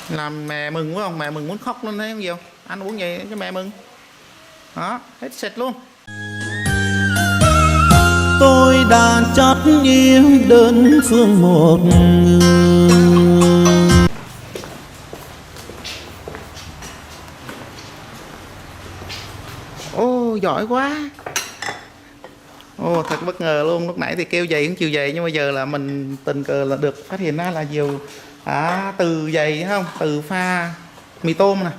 Làm mẹ mừng quá không, mẹ mừng muốn khóc luôn thấy không Diệu, ăn uống vậy cho mẹ mừng đó, hết sệt luôn. Tôi đã chót yêu đơn phương một người. Ô giỏi quá. Ồ thật bất ngờ luôn, lúc nãy thì kêu giày cũng chiều giày, nhưng bây giờ là mình tình cờ là được phát hiện ra là Diều từ giày thấy không, từ pha mì tôm nè.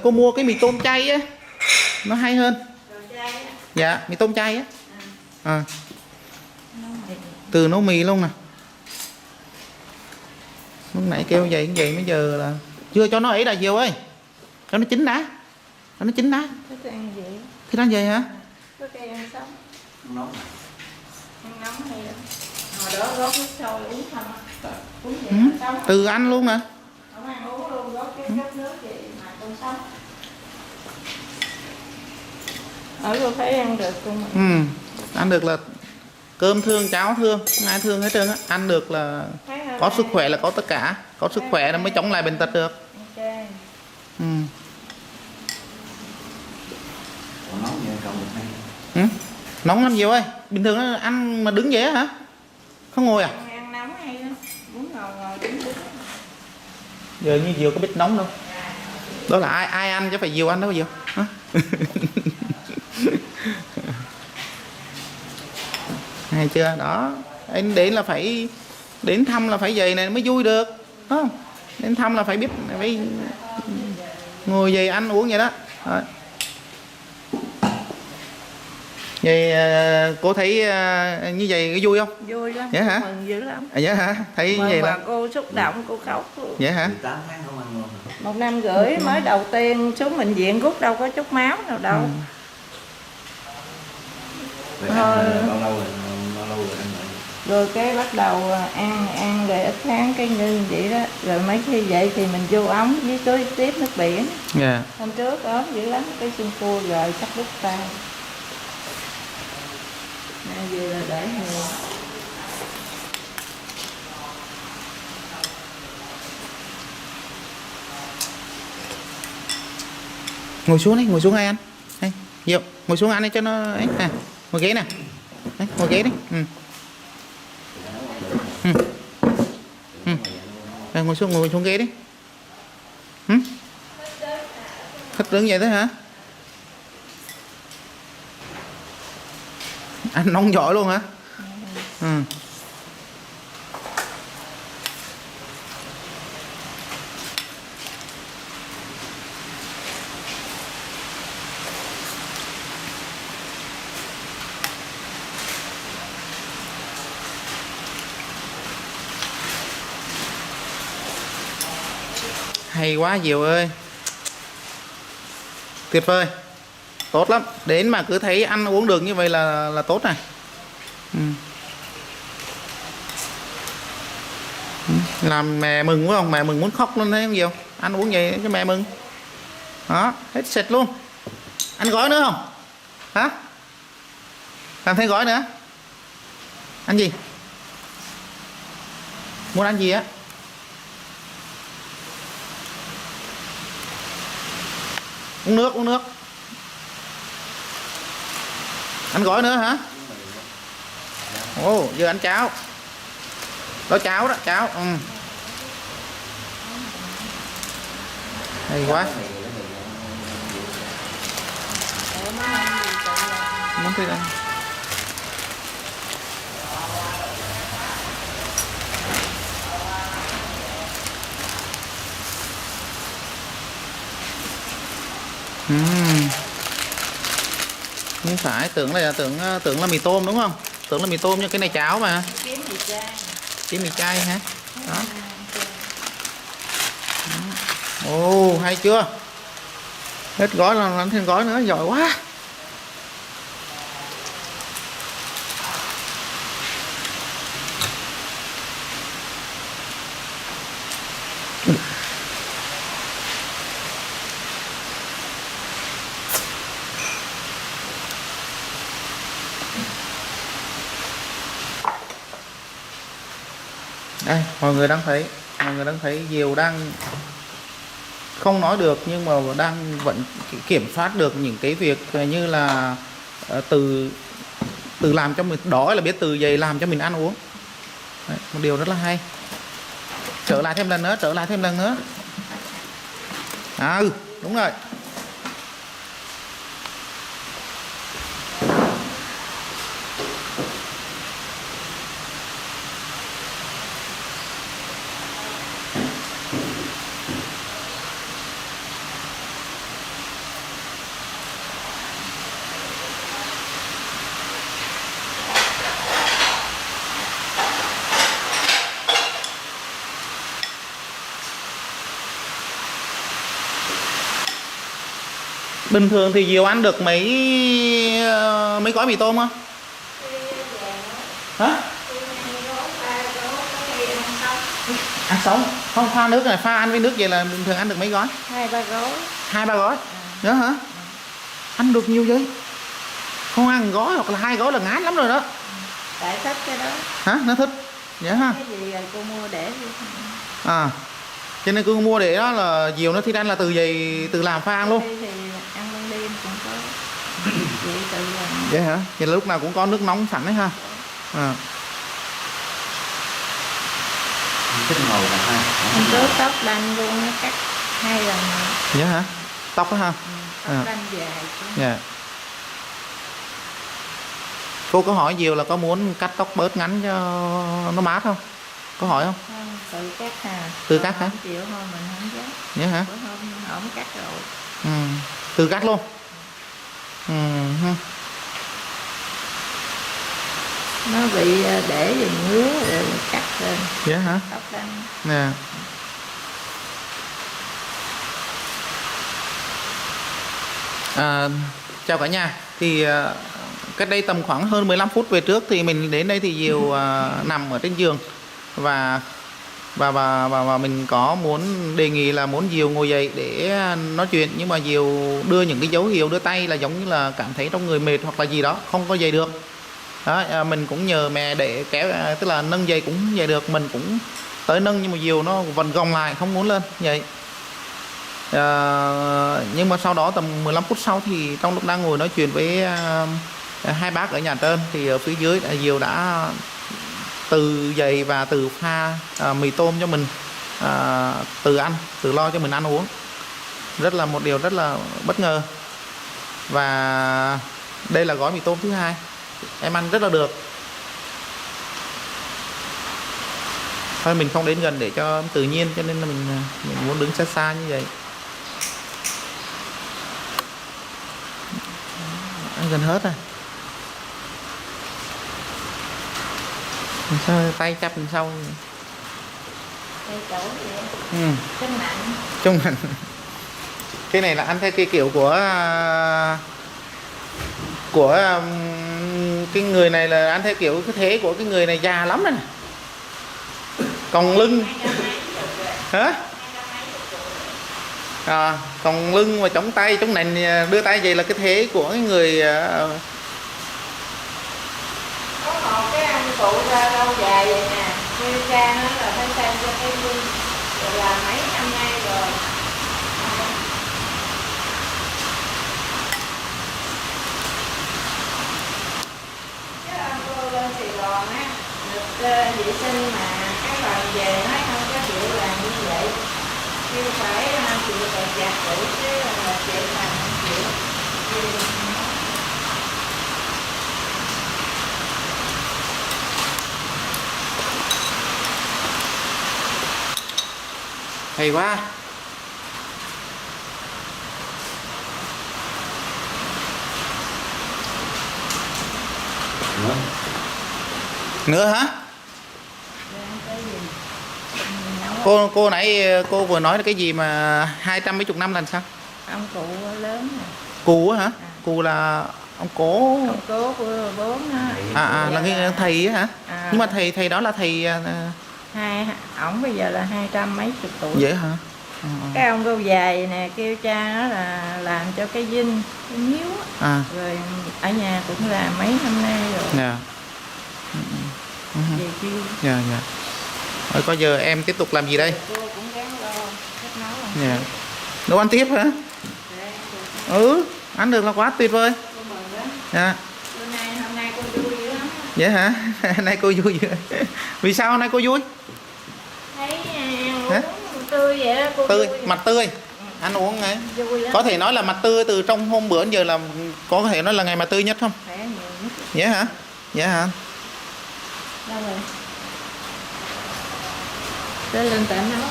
Cô mua cái mì tôm chay á, nó hay hơn. Dạ mì tôm chay á. Từ nấu mì luôn nè. Lúc nãy kêu vậy cũng vậy, bây giờ là chưa cho nó ấy là Diều ơi, cho nó chín đã, cho nó chín đã. Thích ăn gì? Thích ăn vậy hả? Có cây ăn sống. Ăn nóng. Ăn nóng hay lắm. Hồi đó gót nước sôi uống không? Uống vậy mà sống. Từ ăn luôn nè. Không ăn uống luôn, gót cái cốc nước vậy mà con sống. Ở cô thấy ăn được không? Ăn được là cơm thương, cháo thương, không ai thương hết trơn á. Ăn được là có sức khỏe là có tất cả. Có sức khỏe là mới chống lại bệnh tật được. Ok. Nóng vậy không được hay. Nóng lắm Diệu ơi. Bình thường nó ăn mà đứng vậy á hả? Không ngồi à? Ăn nóng hay lắm. Muốn ngồi đứng đứng. Giờ như Diệu có biết nóng đâu. Đó là ai ăn chứ phải Diệu ăn đâu Diệu hả? Hay chưa? Đó. Anh đến là phải, đến thăm là phải vậy này mới vui được, đúng không? Đến thăm là phải biết, phải ngồi vậy ăn uống vậy đó. Rồi. Vậy cô thấy như vậy có vui không? Vui lắm. Vậy hả? Mừng dữ lắm. Vậy hả? Thấy Mừng vậy mà là cô xúc động, cô khóc luôn. vậy hả? 18 tháng không ăn luôn. 1 năm rưỡi mới đầu tiên xuống bệnh viện rút đâu có chút máu nào đâu. Bao lâu rồi ăn vậy? Rồi cái bắt đầu ăn rồi ít tháng cái ngưng vậy đó. Rồi mấy khi vậy thì mình vô ống với tưới tiếp nước biển. Dạ. Hôm trước ốm dữ lắm, cái xương cua rồi chắc đứt tay. Nè về là để nhiều. Ngồi xuống đi, ngồi xuống ai ăn. Đây, Diệu, ngồi xuống ăn đi cho nó ấy. À, ngồi ghế nè. Đấy, ngồi ghế đi. Đây, ngồi xuống ghế đi. Thích đứng vậy thế hả? Ăn nóng giỏi luôn hả? Hay quá Diệu ơi, tuyệt vời, tốt lắm. Đến mà cứ thấy ăn uống được như vậy là tốt này. Làm mẹ mừng quá không, mẹ mừng muốn khóc luôn thấy không Diệu, ăn uống vậy cho mẹ mừng đó, hết sệt luôn. Ăn gói nữa không hả? Làm thêm gói nữa. Ăn gì, muốn ăn gì á? Uống nước. Ăn gói nữa hả? Ồ giờ ăn cháo. Đó cháo đó, cháo. Hay quá. Món gì đây? Không phải, tưởng là mì tôm đúng không? Tưởng là mì tôm nhưng cái này cháo mà. Kiếm mì chay hả? Đó. Ồ hay chưa? Hết gói là làm thêm gói nữa, giỏi quá. Đây mọi người đang thấy Diều đang không nói được nhưng mà đang vẫn kiểm soát được những cái việc như là từ từ làm cho mình đói là biết, từ giày làm cho mình ăn uống. Đấy, một điều rất là hay. Trở lại thêm lần nữa. Ừ, đúng rồi. Bình thường thì Diều ăn được mấy gói mì tôm không? Hả? Ăn sống. Không pha nước này, pha ăn với nước vậy là bình thường ăn được mấy gói? 2-3 gói. Nữa hả? Ăn được nhiều vậy? Không ăn gói hoặc là 2 gói là ngán lắm rồi đó. Tại thích cái đó. Hả? Nó thích. Dạ ha. Cái gì rồi cô mua để đi. À. Cho nên cô mua để đó là Diều nó thích ăn là từ làm pha ăn luôn. Thì ăn ban đêm cũng có. Vậy tự làm. Vậy hả? Vậy là lúc nào cũng có nước nóng sẵn đấy ha. À. Thích ngồi là ha. Hôm trước tóc đanh luôn, nó cắt 2 lần. Vậy hả? Tóc đó ha. Tóc đanh dài. Dạ. Cô có hỏi Diều là có muốn cắt tóc bớt ngắn cho nó mát không? Có hỏi không? Không, tự cắt hả? Tự cắt hả? Không chịu thôi mình không dám. Vậy hả? Bữa hôm không cắt rồi. Ừ. Tự cắt luôn. Ừ. Nó bị để về ngứa rồi cắt lên. Vậy hả? Tóc đanh. Nè. Chào cả nhà. Thì cách đây tầm khoảng hơn 15 phút về trước thì mình đến đây thì Diều nằm ở trên giường và mình có muốn đề nghị là muốn Diều ngồi dậy để nói chuyện, nhưng mà Diều đưa những cái dấu hiệu đưa tay là giống như là cảm thấy trong người mệt hoặc là gì đó, không có dậy được. Đó, mình cũng nhờ mẹ để kéo, tức là nâng dậy cũng dậy được, mình cũng tới nâng nhưng mà Diều nó vẫn gồng lại không muốn lên vậy. Nhưng mà sau đó tầm 15 phút sau thì trong lúc đang ngồi nói chuyện với hai bác ở nhà trên thì ở phía dưới Diều đã từ dậy và từ pha mì tôm cho mình, từ ăn, từ lo cho mình ăn uống. Rất là một điều rất là bất ngờ. Và đây là gói mì tôm thứ 2, em ăn rất là được. Thôi mình không đến gần để cho tự nhiên, cho nên là mình muốn đứng xa xa như vậy. Ăn gần hết rồi. Sao tay chắp lên sau. Đây chỗ vậy. Ừ. Chân nặng. Trung thành. Cái này là ăn theo cái kiểu của cái người này là ăn theo kiểu cái thế của cái người này già lắm rồi này. Còn lưng hả? Còn lưng và chống tay chống nền đưa tay vậy là cái thế của cái người Có một cái anh cụ ra lâu dài vậy nè, như cha nó là phải xem cho cái lưng rồi là mấy năm nay rồi. Cái anh cô lên Sài Gòn á, được vệ sinh mà cái lần về nói không có chịu làm như vậy, kêu phải chịu phải giặt đủ chứ là chịu làm không chịu. hay quá. Nữa hả? Cô nãy cô vừa nói là cái gì mà 200 mấy chục năm là sao? Ông cụ lớn nè. Cù á hả? Cù là ông cố. Ông cố của bố nó. Là cái thầy á hả? Nhưng mà thầy đó là thầy Ổng bây giờ là 200 mấy chục tuổi. vậy hả? Cái ông râu dài nè kêu cha nó là làm cho cái dinh cái miếu á. Rồi ở nhà cũng làm mấy năm nay rồi. Dạ. Về kêu. Dạ. Rồi có giờ em tiếp tục làm gì đây? Cô cũng gắng lo thích nấu làm Dạ. Nấu ăn tiếp hả? để Ừ, ăn được là quá tuyệt vời. cô mừng lắm. Dạ. Hôm nay cô vui dữ lắm. Vậy hả? Nay cô vui vậy. Vì sao hôm nay cô vui? Thấy ăn Hả? uống tươi vậy đó cô Tươi, vui. mặt tươi. Ăn uống ấy. Vui lắm. Có thể nói là mặt tươi từ trong hôm bữa đến giờ là có thể nói là ngày mà tươi nhất không? Khỏe nhiều lắm. Dạ hả? Dạ hả? Đâu rồi? Để lên tận nấu.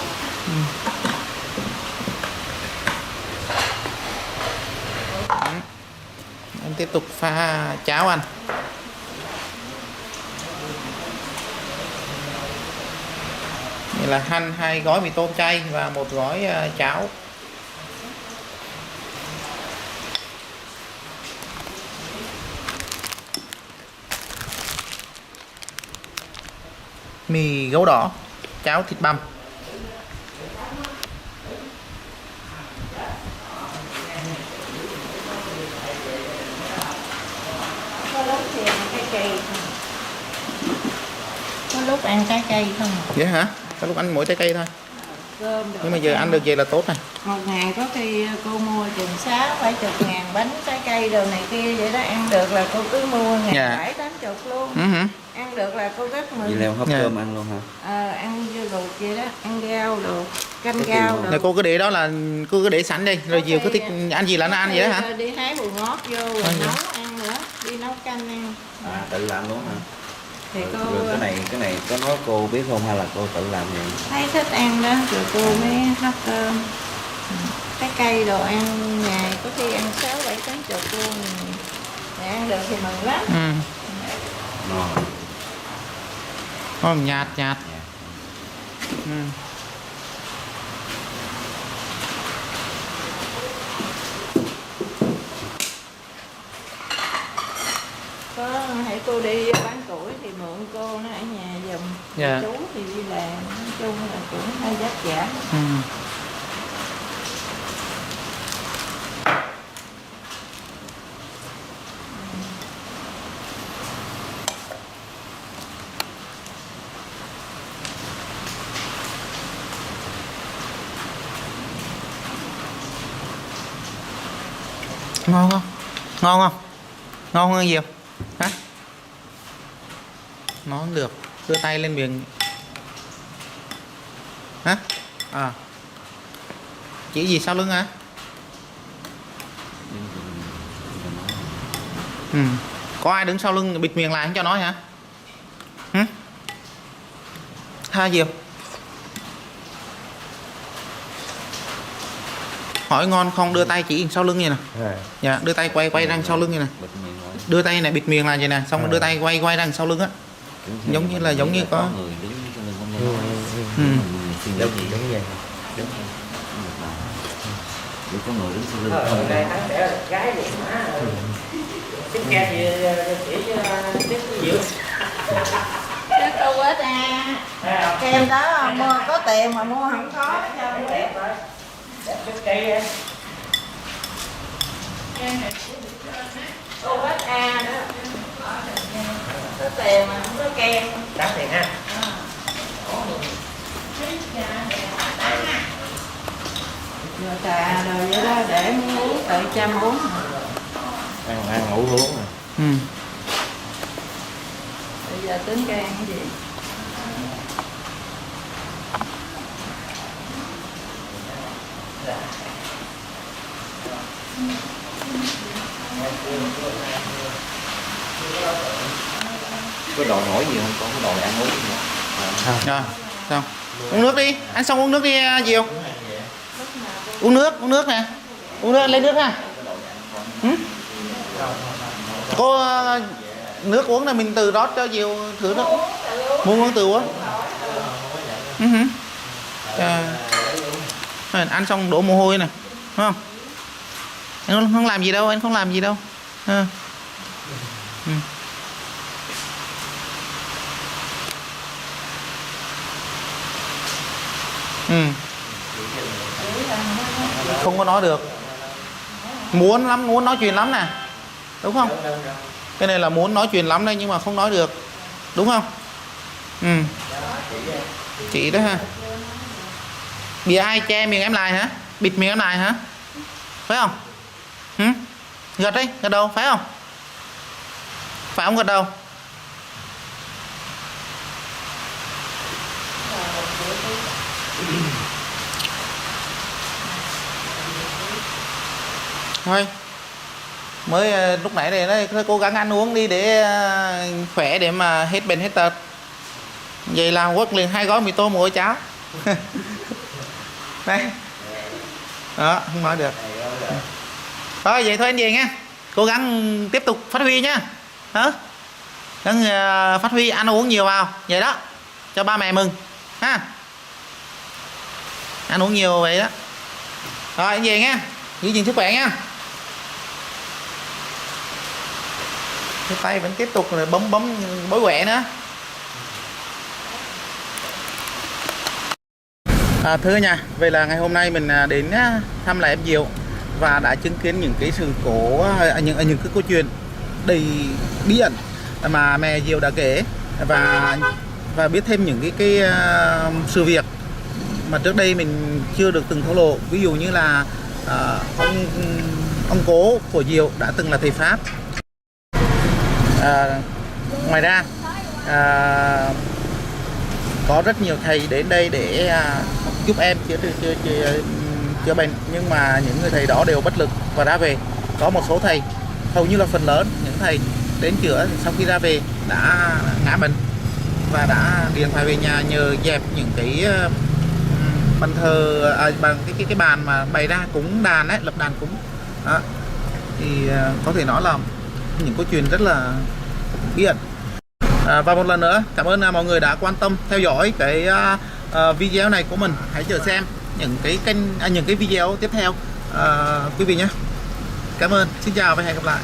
Em tiếp tục pha cháo ăn. Vậy là ăn 2 gói mì tôm chay và 1 gói cháo. Mì gấu đỏ, cháo thịt băm. Có lúc thì ăn trái cây không? Có lúc ăn trái cây không? Vậy hả? Có lúc ăn mỗi trái cây thôi. Cơm được. Nhưng mà giờ ăn được vậy là tốt này. 1.000 có khi cô mua chừng 60-70 bánh trái cây đồ này kia vậy đó, ăn được là cô cứ mua Dạ. 7-80 luôn. Hử. Ăn được là cô rất Vậy mừng. leo hấp Dạ. cơm ăn luôn hả? Ăn dưa luộc vậy đó, ăn rau đồ, canh Có rau khi đồ. Rồi cô cứ để đó là cô cứ để sẵn đây, rồi chiều cứ thích ăn gì là nó ăn vậy đó hả? Đi hái bùi ngót vô rồi Dạ. nấu ăn nữa, đi nấu canh ăn. Tự làm luôn hả? Thì cô Rồi cái này có nói cô biết không hay là cô tự làm vậy? thấy thích ăn đó, rồi cô mới nấu cơm. Trái cây đồ ăn ngày có khi ăn 6-7-80 luôn. Thì ăn được thì mừng lắm. Ừ. Ngon. Ngon, nhạt nhạt. Ừ. Có hãy cô đi bán củi thì mượn cô nó ở nhà giùm. Dạ. Chú thì đi làm, nói chung là cũng hơi vất vả. Ừ. Ngon không? Ngon không? Ngon hơn nhiều hả? Nó không được, đưa tay lên miệng hả? À, chỉ gì sau lưng hả? Ừ. Có ai đứng sau lưng bịt miệng lại không cho nói hả? Hử? Tha Diệu, hỏi ngon không đưa tay chỉ sau lưng như nè. Dạ, đưa tay quay đằng sau lưng như nè. Đưa tay này bịt miệng là vậy nè, xong rồi đưa tay quay đằng sau lưng á. Giống như có người đứng sau lưng không nghe nói. Ừ. Giống gì giống vậy. Đúng rồi. Chỉ có người đứng sau lưng không nghe. Gái vậy mà tiếp theo thì chỉ tiếp Diệu. Cái cô quết kem đó mua có tiền mà mua không có cho Đẹp rồi. Đẹp chút cây em. cô quết đó có tiền mà không có kem. Đáng tiền ha. Rồi trà rồi vậy đó để muốn uống tự chăm uống. Ăn ngủ uống rồi. ừ. Bây giờ tính cái ăn cái gì? Có đòi hỏi gì không? Có đòi ăn uống gì không? Rồi, xong. Uống nước đi, ăn xong uống nước đi Diệu. Uống nước nè. Uống nước, lấy nước ha. Ừ? Cô nước uống là mình từ rót cho Diệu thử nước. Muốn uống từ uống. Ừ. Ăn xong đổ mồ hôi nè, đúng không? Anh không làm gì đâu, anh không làm gì đâu. Ha. Ừ. Ừ. Không có nói được, muốn nói chuyện lắm nè, đúng không? Cái này là muốn nói chuyện lắm đây nhưng mà không nói được, đúng không? Ừ. Chị đó ha. Bị ai che miệng em lại hả? Bịt miệng em lại hả? Phải không? Hử? Gật đi, gật đầu, phải không? Phải không gật đầu? Thôi mới lúc nãy này nó cố gắng ăn uống đi để khỏe để mà hết bệnh hết tật. Vậy là quất liền 2 gói mì tôm 1 gói cháo. Đây đó, không nói được. Thôi vậy thôi anh về nha, cố gắng tiếp tục phát huy nhá. Hả? Gắng phát huy ăn uống nhiều vào vậy đó, cho ba mẹ mừng ha. Ăn uống nhiều vậy đó. Rồi anh về nha, giữ gìn sức khỏe nha. Cái tay vẫn tiếp tục là bấm bối quẹ nữa. Thưa nhà, vậy là ngày hôm nay mình đến thăm lại em Diệu và đã chứng kiến những cái sự cố, những cái câu chuyện đầy bí ẩn mà mẹ Diệu đã kể, và biết thêm những cái sự việc mà trước đây mình chưa được từng thổ lộ. Ví dụ như là ông cố của Diệu đã từng là thầy Pháp. Ngoài ra có rất nhiều thầy đến đây để giúp em chữa bệnh, nhưng mà những người thầy đó đều bất lực và ra về. Có một số thầy, hầu như là phần lớn những thầy đến chữa sau khi ra về đã ngã bệnh và đã điện thoại về nhà nhờ dẹp những cái bàn thờ, bằng cái bàn mà bày ra cúng đàn ấy, lập đàn cúng đó. Thì có thể nói là những câu chuyện rất là bí ẩn. Và một lần nữa cảm ơn mọi người đã quan tâm theo dõi cái video này của mình. Hãy chờ xem những cái kênh những cái video tiếp theo quý vị nhé. Cảm ơn, xin chào và hẹn gặp lại.